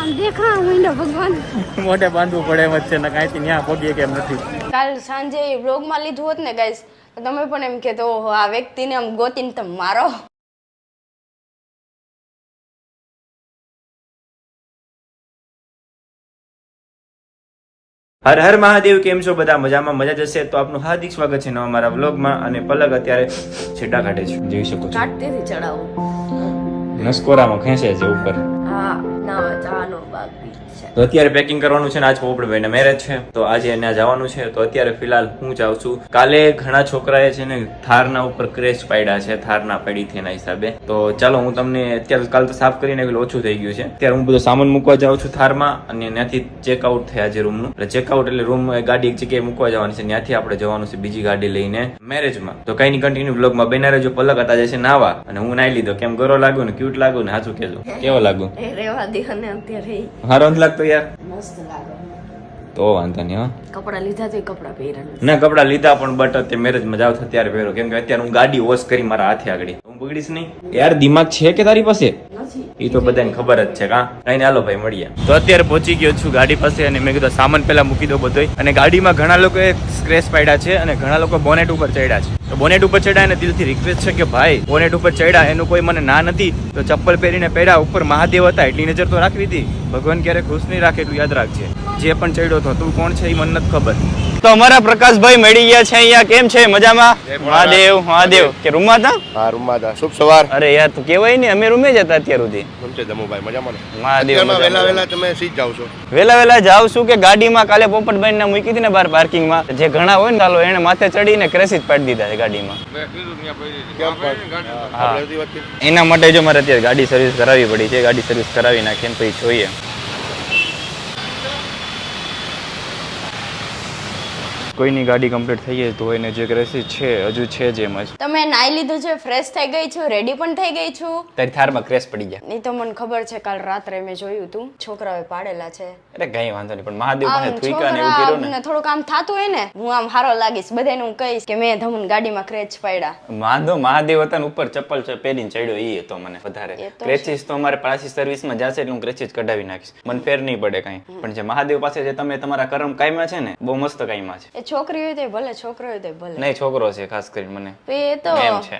દેખા માંડ્યો ભગવાન મોઢે બાંધવું પડે એમ જ છે ને કાંઈથી ન્યા પગીએ કેમ નથી. કાલ સાંજે બ્લોગમાં લીધું હોત ને ગાઈસ તો તમે પણ એમ કહેતો ઓહો આ વ્યક્તિને આમ ગોતીને તમે મારો. હર હર મહાદેવ. કેમ છો બધા? મજામાં? મજા જશે તો આપનું હાર્દિક સ્વાગત છે નવા મારા વ્લોગમાં. અને પલક અત્યારે છેડા કાઢે છે, જોઈ શકો છો. કાટતીથી ચડાવું નસકોરામાં ખેંચે છે ઉપર. હા ના જાનો બાકી છે. તો અત્યારે પેકિંગ કરવાનું છે ને આજ પોપટભાઈ ના મેરેજ છે તો આજે એને જવાનું છે. તો અત્યારે ફિલહાલ હું જાઉં છું. કાલે ઘણા છોકરાએ છે ને થારના ઉપર ક્રેશ પાડ્યા છે, થારના પડી થી એના હિસાબે. તો ચાલો હું તમને અત્યારે કાલ તો સાફ કરીને ઓછું થઈ ગયું છે. અત્યારે હું બધો સામાન મૂકવા જાઉં છું થારમાં અને ત્યાંથી ચેકઆઉટ થયા છે રૂમનું. એટલે ચેકઆઉટ એટલે રૂમ ગાડી એક જગ્યાએ મૂકવા જવાની છે, ત્યાંથી આપણે જવાનું છે બીજી ગાડી લઈને મેરેજમાં. તો કઈ ની કન્ટિન્યુ વ્લોગમાં બના રહેજો. પલક હતા જશે નાવા અને હું નાઈ લીધો. કેમ ગરો લાગુ ને ક્યુટ લાગુ ને સાચું કેજો કેવો લાગુ? રેવા દે અને અત્યારે હારો નથી લાગતો યાર? મસ્ત લાગે. તો વાંધો નહીં. કપડા લીધા તો કપડા પહેર્યા ના કપડા લીધા પણ બટ અત્યારે મેરેજમાં જાવ છો ત્યારે પહેરો. કેમ કે અત્યારે હું ગાડી વોશ કરી મારા હાથે આગળ હું બગડીશ નહીં. યાર દિમાગ છે કે તારી પાસે? એ તો બધાને ખબર જ છે. કા કઈ ને હાલો ભાઈ મળીએ. તો અત્યારે પહોંચી ગયો છું ગાડી પાસે અને મેં કીધું સામાન પેલા મૂકી દો બધો. અને ગાડીમાં ઘણા લોકોએ સ્ક્રેચ પાડ્યા છે અને ઘણા લોકો બોનેટ ઉપર ચડ્યા છે. તો બોનેટ ઉપર ચડ્યા અને દિલથી રિક્વેસ્ટ છે કે ભાઈ બોનેટ ઉપર ચડ્યા એનું કોઈ મને ના નથી તો ચપ્પલ પહેરીને પહેર્યા. ઉપર મહાદેવ હતા એટલી નજર તો રાખવી હતી. ભગવાન ક્યારે ખુશ નહીં રાખે એટલું યાદ રાખજે. જે પણ ચડ્યો હતો તું કોણ છે એ મને નથી ખબર. તો અમારા પ્રકાશભાઈ મળી ગયા છે અહીંયા. કેમ છે? મજામાં? મહાદેવ મહાદેવ કે રૂમમાં હતા? હા રૂમમાં હતા. શુભ સવાર. અરે યાર તું કેવાય ને અમે રૂમે જ હતા અત્યાર સુધી. કેમ છે દમુભાઈ? મજામાં ને? મહાદેવ વેલા વેલા તમે સીટ જાવ છો? વેલા જાવ છું કે ગાડીમાં કાલે પોપટભાઈ ને મૂકી હતી ને બહાર પાર્કિંગમાં. જે ઘણા હોય ને ચાલો એને માથે ચડીને ક્રેશ જ પાડી દીધા છે ગાડીમાં. એના માટે જો મારે અત્યારે ગાડી સર્વિસ કરાવવી પડી છે. ગાડી સર્વિસ કરાવી નાખીએ ને પછી જોઈએ. કોઈની ગાડી કમ્પ્લીટ થઈ ગઈ તો એને જે ક્રેસીસ છે હજુ છે જ એમ જ. તમે નાઈ લીધું છે, ફ્રેશ થઈ ગઈ છું, રેડી પણ થઈ ગઈ છું. તારી થારમાં ક્રેશ પડી ગયા? નહીં તો મને ખબર છે કાલ રાત્રે મેં જોયું તું છોકરાઓએ પાડેલા છે. અરે કઈ વાંધો નહીં પણ મહાદેવ પાસે આમ થૂઈકા ને એવું કર્યું ને થોડુંક આમ થાતું હોય ને હું આમ હારો લાગીશ બધાને હું કહીશ કે મેં ધમન ગાડીમાં ક્રેચ પાડ્યા. વાંધો મહાદેવ હતા ને ઉપર ચપ્પલ પહેરીને ચડ્યો એ હતો મને વધારે. ક્રેચીસ તો અમારે પાછી સર્વિસમાં જશે એટલે હું ક્રેચીસ કઢાવી નાખીશ. મને ફેર નહીં પડે કઈ. પણ જે મહાદેવ પાસે જે તમે તમારા કર્મ કાયમાં છે ને બહુ મસ્ત કાયમાં છે. એ છોકરી હોય તો ભલે, છોકરો હોય તો ભલે. નહીં છોકરો છે ખાસ કરીને મને. એ તો એમ છે.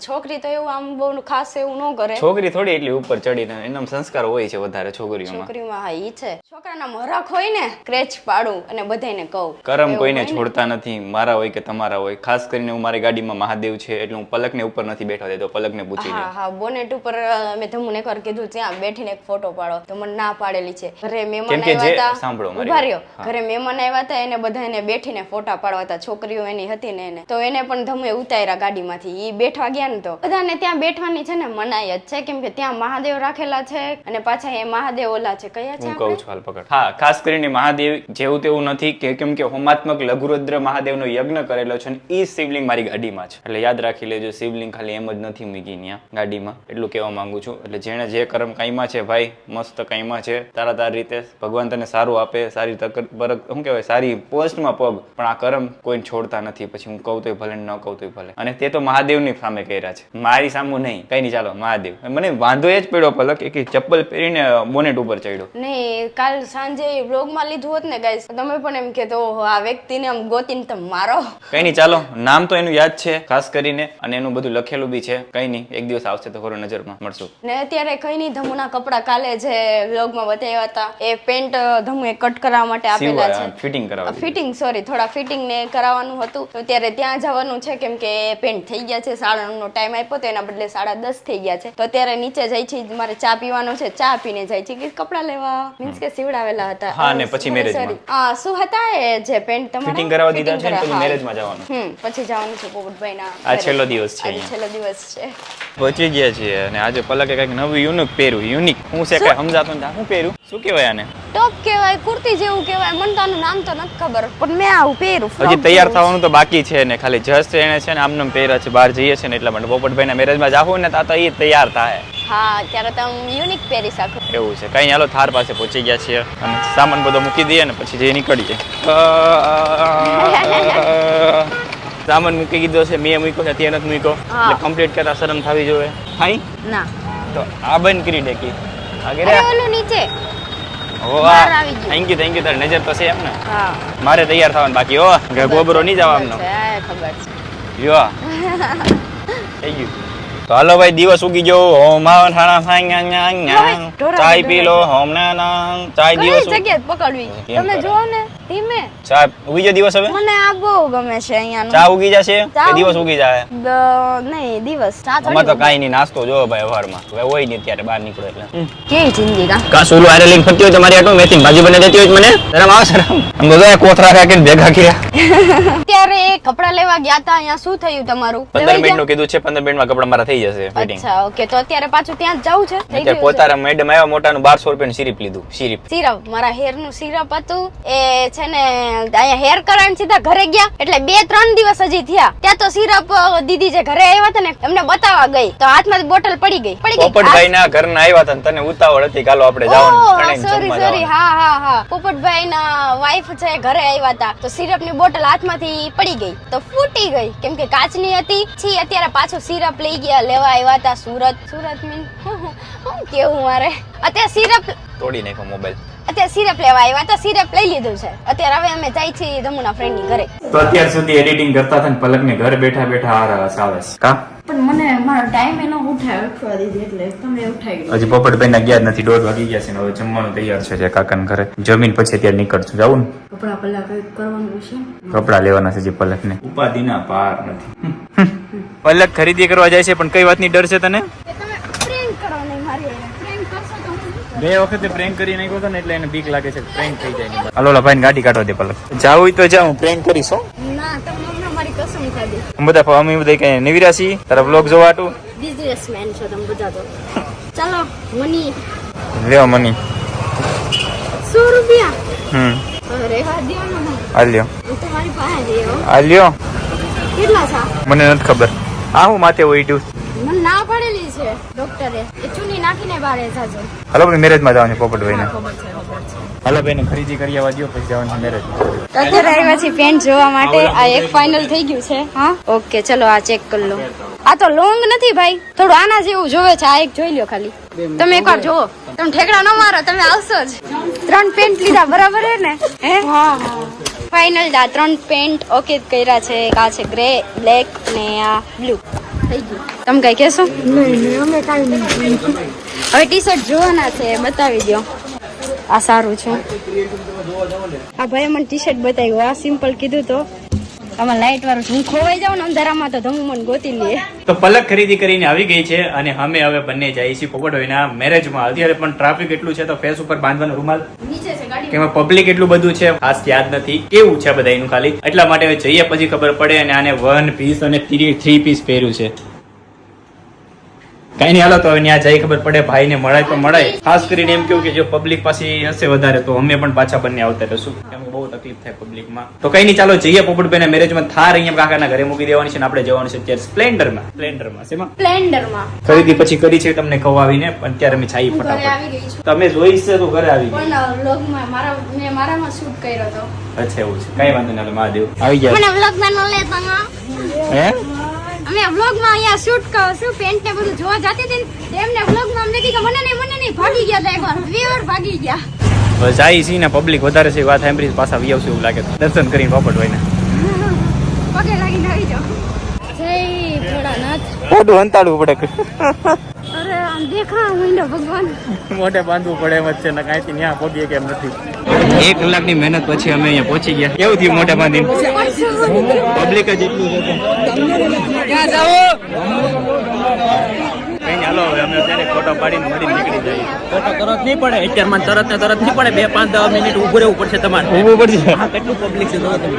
છોકરી તો એવું આમ બહુ ખાસ એવું ન કરે. છોકરી થોડી એટલી ઉપર ચડીને એના સંસ્કાર હોય છે વધારે છોકરીઓમાં. છોકરીમાં હા ઈ છે. છોકરાના મરખ હોય ને ક્રેચ પાડું અને બધાને કહું. કરમ કોઈને છોડતા નથી, મારા હોય કે તમારા હોય. ખાસ કરીને હું મારી ગાડીમાં મહાદેવ છે એટલે હું પલકને ઉપર નથી બેઠવા દેતો. પલકને પૂછી લે. હા બોનેટ ઉપર મેં ધમુને એકવાર કીધું ત્યાં બેઠીને એક ફોટો પાડો તો મને ના પાડેલી છે. ઘરે મહેમાન આવ્યા હતા. સાંભળો ઉભા રહ્યો. ઘરે મહેમાન આવ્યા હતા એને બધાને બેઠીને ફોટા પાડવા હતા. છોકરીઓ એની હતી ને એને તો એને પણ ધમુએ ઉતાર્યા ગાડીમાંથી. ઈ બેઠવા ગયા ને તો બધાને ત્યાં બેઠવાની છે ને મનાઈ જ છે કેમ કે ત્યાં મહાદેવ રાખેલા છે અને પાછા એ મહાદેવ ઓલા છે કયા છે? હું કહું છું હાલ પકડ. હા ખાસ કરીને મહાદેવ જેવું તેવું નથી કે કેમ કે હોમાત્મક લઘુરુદ્ર મહાદેવનો યજ્ઞ કરેલો છે ને ઈ શિવલિંગ મારી ગાડીમાં છે. એટલે યાદ રાખી લેજો શિવલિંગ ખાલી એમ જ નથી મૂકી ત્યાં ગાડીમાં. એટલું કહેવા માંગુ છું. એટલે જેને જે કર્મ કાયમાં છે ભાઈ મસ્ત કાયમાં છે. તારી રીતે ભગવાન તને સારું આપે, સારી શું કહેવાય સારી પોસ્ટમાં પગ. પણ આ કર્મ કોઈને છોડતા નથી. પછી હું કહું તોય ભલે ન કહું તોય ભલે. અને તે તો મહાદેવની સામે કર્યા છે, મારી સામુ નહીં. કઈ નહીં ચાલો મહાદેવ. મને વાંધો એ જ પડ્યો પલક કે ચપ્પલ પહેરીને બોનેટ ઉપર ચડ્યો. નહીં કાલ સાંજે વ્લોગમાં લીધું હોત ને ગાઈસ તમે પણ એમ કહેતો ઓહો આ વ્યક્તિને આમ ગોતીને તમે મારો. કઈ નહીં ચાલો નામ તો એનું યાદ છે ખાસ કરીને અને એનું બધું લખેલું બી છે. કઈ નહીં એક દિવસ આવશે તો ખરો નજરમાં મળશું. ને અત્યારે કઈ નહીં ધમુના કપડા કાલે જે વ્લોગમાં બતાવ્યા હતા એ પેન્ટ ધમુએ કટ કરવા માટે આપેલા છે. ફિટિંગ કરાવવા. ફિટિંગ સોરી થોડા ફિટિંગ ને કરાવવાનું હતું તો ત્યારે ત્યાં જવાનું છે કેમ કે પેન્ટ થઈ ગયા છે. 9:30નો ટાઈમ આપ્યો તો એના બદલે 10:30 થઈ ગયા છે. તો અત્યારે નીચે જાય છે મારે ચા પીવાનો છે. ચા પીને જાય છે કે કપડા લેવા મીન્સ કે સીવડાવેલા હતા. હા ને પછી મેરેજમાં. હા શું હતા એ જે પેન્ટ તમારા ફિટિંગ કરાવવા દીધા છે ને પછી મેરેજમાં જવાનું. પછી જવાનું છે પોપટભાઈ ના. આ છેલ્લો દિવસ છે. આજે છેલ્લો દિવસ છે. પહોંચી ગયા છીએ અને આજે પલકે કઈક નવું યુનિક પહેર્યું. યુનિક હું છે કઈ સમજાતો નથી. શું પહેર્યું? શું કહેવાય આને? ટોપ કહેવાય, કુર્તી જેવું કહેવાય. મને તો આનું નામ તો નથી ખબર પણ મેં આવું પહેર્યું. હજી તૈયાર થવાનું તો બાકી છે ને ખાલી જસ્ટ એને છે ને આમને પહેર્યા છે. બહાર જઈએ છે ને એટલા માટે પોપટભાઈના મેરેજમાં જાવું ને તો એ તૈયાર થાય. હા ત્યારે તો યુનિક પહેરી શકો એવું છે. કઈ હાલો થાર પાસે પહોંચી ગયા છીએ અને સામાન બધો મૂકી દઈએ ને પછી જે નીકળીએ. સામાન મૂકી દીધો છે. મેં મૂક્યો છે ત્યાં નથી મૂક્યો એટલે કમ્પ્લીટ કરતા શરમ થવી જોઈએ. થાય ના તો આ બંધ કરી દેખી આગે અરે રે ઓલું નીચે ઓ બહાર આવી ગયું. થેન્ક યુ તારી નજર તો છે એમ ને હા મારે તૈયાર થવાનું બાકી હો કે ગોબરો નહીં જવા આમનો ખબર છે યો થઈ ગયું તો હાલો ભાઈ દિવસ ઉગી ગયો હોમ આવ થાણા ચાય પી લો હોમ ના ના ચાય કઈ દિવસ જગ્યાએ પકડવી કેમ તમે કરે? જોવો ને ધીમે ચા ઉગી ગયો દિવસ હવે મને આ બહુ ગમે છે અહીંયાનું ચા ઉગી જશે ચા કે દિવસ ઉગી જાય નહીં દિવસ ચા અમાર તો થોડી કાઈ નહીં નાસ્તો જો ભાઈ સવારમાં હવે હોય નહીં ત્યારે બહાર નીકળો એટલે કેવી જિંદગી કા કા સોલું આરે લઈને ફરતી હોય તમારી આટલું મેથી ભાજી બને દેતી હોય મને શરમ આવે શરમ આમ બધા કોથરા રાખીને ભેગા કર્યા અત્યારે કપડા લેવા ગયા તા અહીંયા શું થયું તમારું 15 મિનિટ નું કીધું છે 15 મિનિટમાં કપડા મારા થઈ જશે ફિટિંગ અચ્છા ઓકે તો અત્યારે પાછું ત્યાં જ જવું છે થઈ અત્યારે ગયું છે? પોતારા મેડમ આવ્યા મોટાનું 1200 રૂપિયાનું સિરપ લીધું સિરપ સિરપ મારા હેર નું સિરપ હતું એ છે ને અહીંયા હેર કરાવીને સીધા ઘરે ગયા એટલે 2-3 દિવસ હજી થયા ત્યાં તો સિરપ દીદી જે ઘરે આવ્યા હતા ને એમને બતાવવા ગઈ તો હાથમાંથી બોટલ પડી ગઈ પોપટભાઈ ના ઘરના આવ્યા હતા ને તને ઉતાવળ હતી કાલો આપણે જવાનું ત્રણેય સોરી જમવા સોરી જવાનું. હા પોપટભાઈ ના વાઈફ છે ઘરે આવ્યા હતા તો સિરપ ની બોટલ હાથમાંથી પડી ગઈ તો ફૂટી ગઈ કેમ કે કાચની હતી છી અત્યારે પાછું સિરપ લઈ ગયા લેવા આવ્યા હતા સુરત મીન હું કેવું મારે અત્યારે સિરપ તોડી નાખ્યો મોબાઈલ અત્યારે સિરપ લેવા આવ્યા તો સિરપ લઈ લીધું છે અત્યારે હવે અમે જાય છીએ ધમુના ફ્રેન્ડ ની ઘરે તો અત્યાર સુધી એડિટિંગ કરતા હતા ને પલકને ઘર બેઠા બેઠા આ રસ આવે છે કા પણ મને મારો ટાઈમ એનો ઉઠાય ઉઠવા દીધી એટલે તમે ઉઠાવી હજી પોપટભાઈ ના ગયા જ નથી 1:30 વાગી ગયા છે ને હવે જમવાનું તૈયાર છે કાકાના ઘરે જમીન પછી અત્યારે નીકળશું જાવું ને કપડા પલ્લા કઈ કરવાનું છે કપડા લેવાના છે જે પલકને ઉપાધિના પાર નથી પલક ખરીદી કરવા જાય છે પણ કઈ વાતની ડર છે તને તમે પ્રેન્ક કરો નહીં મારી પ્રેન્ક કરશો તો હું બે વખતે પ્રેન્ક કરી નાખ્યો હતો ને એટલે એને બીક લાગે છે પ્રેન્ક થઈ જાય હાલો ભાઈ ગાડી કાઢવા દે પલક જાવું હોય તો જાઉં પ્રેન્ક કરીશ હો ના તમે હમણાં મારી કસમ ખાધી અમે બધા અમે બધા કઈ નિવિરાસી તારા બ્લોગ જોવાટું બિઝનેસમેન છો તમે બધા તો ચાલો મની લેવો મની 100 રૂપિયા રેવા દ્યો ને આલ્યો હું તમારી પાસે જઈ આવું આલ્યો કેટલા છે મને નથી ખબર આ હું માથે ઓઈડ્યું મને ના પડેલી છે ડોક્ટરે એ ચૂની નાખીને બારે જાજો હાલો ભાઈ મેરેજમાં જવાનું છે પોપટભાઈ ને ખબર છે હાલો ભાઈ ખરીદી કરી આવવા દો પછી જવાનું મેરેજ અત્યારે આવ્યા છીએ પેન્ટ જોવા માટે આ એક ફાઇનલ થઈ ગયું છે હા ઓકે ચલો આ ચેક કરી લો આ તો લોંગ નથી ભાઈ થોડું આના જેવું જોવે છે આ એક જોઈ લ્યો ખાલી તમે એકવાર જોવો તમે ઠેકડા ન મારો તમે આવશો જ 3 પેન્ટ લીધા બરાબર હે ને હે હા ફાઇનલ આ 3 પેન્ટ ઓકે કર્યા છે એક આ છે ગ્રે બ્લેક ને આ બ્લુ થઈ ગયું તમે કઈ કહેશો નહીં અમે કાઈ નહીં હવે ટી શર્ટ જોવાના છે બતાવી દો આ સારું છે આ ભાઈ મને ટી શર્ટ બતાવ્યું આ સિમ્પલ કીધું તો આમાં લાઈટ વાળું છે. હું ખોવાઈ જાઉં ને અંધારામાં તો ધમુ મને ગોતી લે તો પલક ખરીદી કરીને આવી ગઈ છે અને અમે હવે બંને જઈએ છીએ પોપટભાઈના મેરેજમાં અત્યારે પણ ટ્રાફિક એટલું છે તો ફેસ ઉપર બાંધવાનો રૂમાલ નીચે છે ગાડી કે એમાં પબ્લિક એટલું બધું છે ખાસ યાદ નથી કેવું છે બધા એનું ખાલી એટલા માટે હવે જઈએ પછી ખબર પડે અને આને 1 પીસ અને 3 પીસ પહેર્યું છે કઈ નહીં હાલો તો હવે ત્યાં જઈ ખબર પડે ભાઈને મળાય તો મળાય ખાસ કરીને એમ કેવું કે જો પબ્લિક પાસે હશે વધારે તો અમે પણ પાછા બંને આવતા રહેશું કેમ કે બહુ તકલીફ થાય પબ્લિકમાં તો કઈ નહીં ચાલો જઈએ પોપટભાઈના મેરેજમાં થાર અહીંયા કાકાના ઘરે મૂકી દેવાની છે ને આપણે જવાનું છે અત્યારે સ્પ્લેન્ડરમાં શેમાં સ્પ્લેન્ડરમાં ખરીદી પછી કરી છે તમને કહું આવીને પણ અત્યારે અમે જઈએ હું ઘરે ફટાફટ આવી ગઈ છું તમે જોઈશ તો ઘરે આવી ગઈ પણ વ્લોગમાં મેં મારામાં શૂટ કર્યો તો અચ્છા એવું છે કઈ વાંધો નહીં મહાદેવ આવી ગયા મને વ્લોગમાં ન લેતા હે અમે વ્લોગમાં અહીંયા શૂટ કરું છું પેન્ટ ને બધું જોવા જતી હતી ને એમને વ્લોગમાં અમને કીધું મને નહીં ભાગી ગયા તા એકવાર વ્યુઅર ભાગી ગયા બસ જાય છે ને પબ્લિક વધારે છે વાત સાંભળી પાછા આવી આવશે એવું લાગે તો દર્શન કરીને પોપટભાઈને પગે લાગીને આવી જાઓ જય ભોળાનાથ મોઢું હંતાડવું પડે અરે આમ દેખા મીંડો ભગવાન મોઢે બાંધવું પડે એમ જ છે ને કાંઈથી ન્યા પગીએ કેમ નથી 1 કલાકની મહેનત પછી અમે અહીંયા પહોંચી ગયા કેવું થયું મોઢે બાંધીને પબ્લિક જ એટલું છે ક્યાં જાઓ કઈ નહીં હાલો હવે અમે અત્યારે ફોટો પાડીને મળીને નીકળી જઈએ ફોટો તરત નહીં પડે અત્યારમાં તરત ને તરત નહીં પડે 2-5-10 મિનિટ ઉભું રહેવું પડશે તમારે ઊભું પડશે હા કેટલું પબ્લિક છે જોવો તમે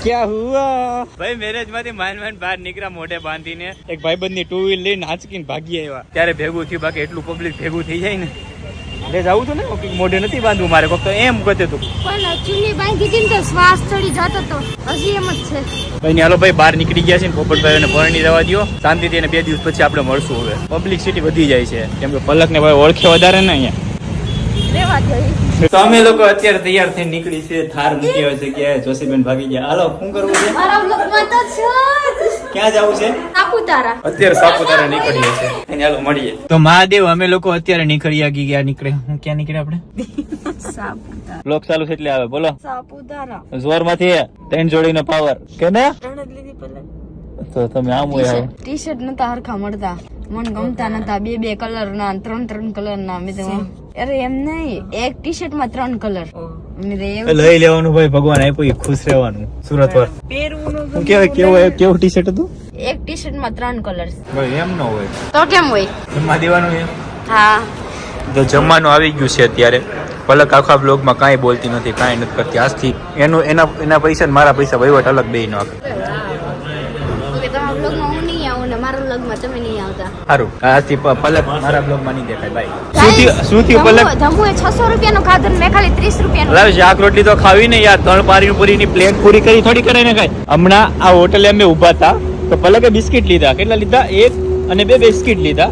क्या हुआ ભાઈ મેરેજ માંથી માંડ બહાર નીકળ્યા મોઢે બાંધીને એક ભાઈબંધ ની 2 વ્હીલ લઈને નાચકીને ભાગી આવ્યા ત્યારે ભેગું થયું બાકી એટલું પબ્લિક ભેગું થઈ જાય ને લે જાવું તો ને મોઢે નથી બાંધવું મારે કોક તો એમ કહેતું હતું પણ ચૂની બાંધી હતી ને તો શ્વાસ ચડી જતો તો હજી એમ જ છે ભાઈ હાલો ભાઈ બહાર નીકળી ગયા છે ને પોપટભાઈ ને ભરણી જવા દો શાંતિથી અને 2 દિવસ પછી આપણે મળશું હવે પબ્લિસિટી વધી જાય છે કેમ કે પલક ને ભાઈ ઓળખે વધારે ને અહીંયા રેવા જોઈએ તો અમે લોકો અત્યારે તૈયાર થઈને નીકળી છે થાર મૂકી આવે છે કે જોશીબેન ભાગી ગયા હાલો શું કરવું છે મારા બ્લોગમાં તો છે ક્યાં જવું છે સાપુતારા અત્યારે સાપુતારા નીકળીએ છે અને હાલો મળીએ તો મહાદેવ અમે લોકો અત્યારે નીકળી ગયા નીકળે હું ક્યાં નીકળે આપણે સાપુતારા બ્લોક ચાલુ છે એટલે આવે બોલો સાપુતારા જોર માંથી 3 જોડીનો પાવર કે ને તો તમે આમ હોય આવો ટી શર્ટ નતા હરખા મળતા મને ગમતા નતા 2 કલર ના 3 કલર ના મેં તો અરે એમ નહીં એક ટી શર્ટ માં 3 કલર લઈ લેવાનું ભાઈ ભગવાન આપ્યું ખુશ રહેવાનું સુરત વાર હું કેવું ટી શર્ટ હતું એક ટી શર્ટ માં 3 કલર ભાઈ એમ ન હોય તો કેમ હોય જમવા દેવાનું એમ હા તો જમવાનું આવી ગયું છે અત્યારે પલક આખા બ્લોગમાં કાંઈ બોલતી નથી કાંઈ નથી કરતી આજથી એના પૈસા ને મારા પૈસા વહીવટ અલગ બે નો આપે તમારા બ્લોગમાં હું નહીં આવું ને મારા બ્લોગમાં તમે નહીં આવતા સારું આજથી પલક મારા બ્લોગમાં નહીં દેખાય ભાઈ શું થયું પલક ધમુએ 600 રૂપિયાનું ખાધું મેં ખાલી 30 રૂપિયાનું લાવ શાક રોટલી તો ખાવી ને યાર 3 પાણીપુરીની પ્લેટ પૂરી કરી થોડી કરે ને કાંઈ હમણાં આ હોટલે અમે ઉભા હતા તો પલકે બિસ્કિટ લીધા કેટલા લીધા 1 અને 2 બિસ્કિટ લીધા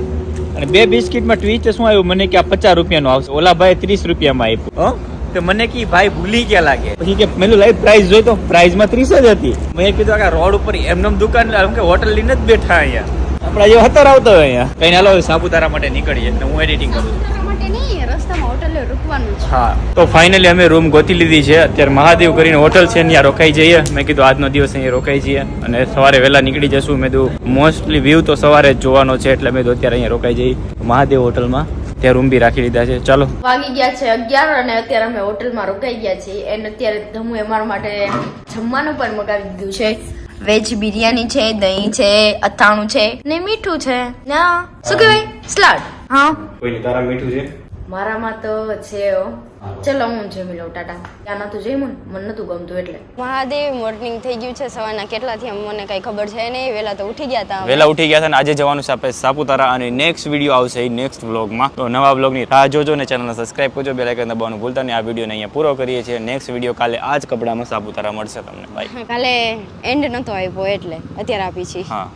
અને 2 બિસ્કિટમાં ટ્વીચ શું આવ્યું મને કે આ 50 રૂપિયાનું આવશે ઓલા ભાઈ 30 રૂપિયામાં આપ્યું તો મને કી ભાઈ ભૂલી ગયા લાગે પછી કે મેં લાઈવ પ્રાઇસ જોઈ તો પ્રાઇસ માં 30 જ હતી મેં કીધું કે રોડ ઉપર એમનેમ દુકાન કે હોટલ લઈને જ બેઠા અહીંયા આપડા જે હતર આવતો હોય અહીંયા કઈ હાલો સાપુતારા માટે નીકળીએ ને હું એડિટિંગ કરું છું માટે નહીં રસ્તામાં હોટલે રૂકવાનું છે હા તો ફાઇનલી અમે રૂમ ગોતી લીધી છે અત્યારે મહાદેવ કરીને હોટલ છે ત્યાં રોકાઈ જઈએ મેં કીધું આજનો દિવસ અહીંયા રોકાઈ જઈએ અને સવારે વહેલા નીકળી જશું મેં કીધું મોસ્ટલી વ્યૂ તો સવારે જ જોવાનો છે એટલે મેં અત્યારે અહીંયા રોકાઈ જઈએ મહાદેવ હોટલમાં ત્યાં રૂમ બી રાખી લીધા છે ચાલો વાગી ગયા છે 11 અને અત્યારે અમે હોટલમાં રોકાઈ ગયા છીએ અને અત્યારે ધમુએ અમારા માટે જમવાનું પણ મગાવી દીધું છે વેજ બિરયાની છે દહીં છે અથાણું છે ને મીઠું છે ના શું કહેવાય સલાડ હા કોઈ તારા મીઠું છે મારામાં તો છે ચલો હું જમી લઉં ટાટા ત્યાં નતું જમ્યું મને નતું ગમતું એટલે મહાદેવ મોર્નિંગ થઈ ગયું છે સવારના કેટલાથી મને કઈ ખબર છે નહીં વેલા તો ઉઠી ગયા હતા વહેલા ઉઠી ગયા હતા અને આજે જવાનું છે આપણે સાપુતારા અને નેક્સ્ટ વિડીયો આવશે નેક્સ્ટ વ્લોગમાં તો નવા વ્લોગની રાહ જોજો ને ચેનલને સબસ્ક્રાઇબ કરજો બેલ આઇકન દબાવવાનું ભૂલતા નહીં આ વિડીયોને અહીંયા પૂરો કરીએ છીએ નેક્સ્ટ વિડીયો કાલે આ જ કપડામાં સાપુતારા મળશે તમને બાય કાલે એન્ડ નતો આપ્યો એટલે અત્યારે આપી છે હા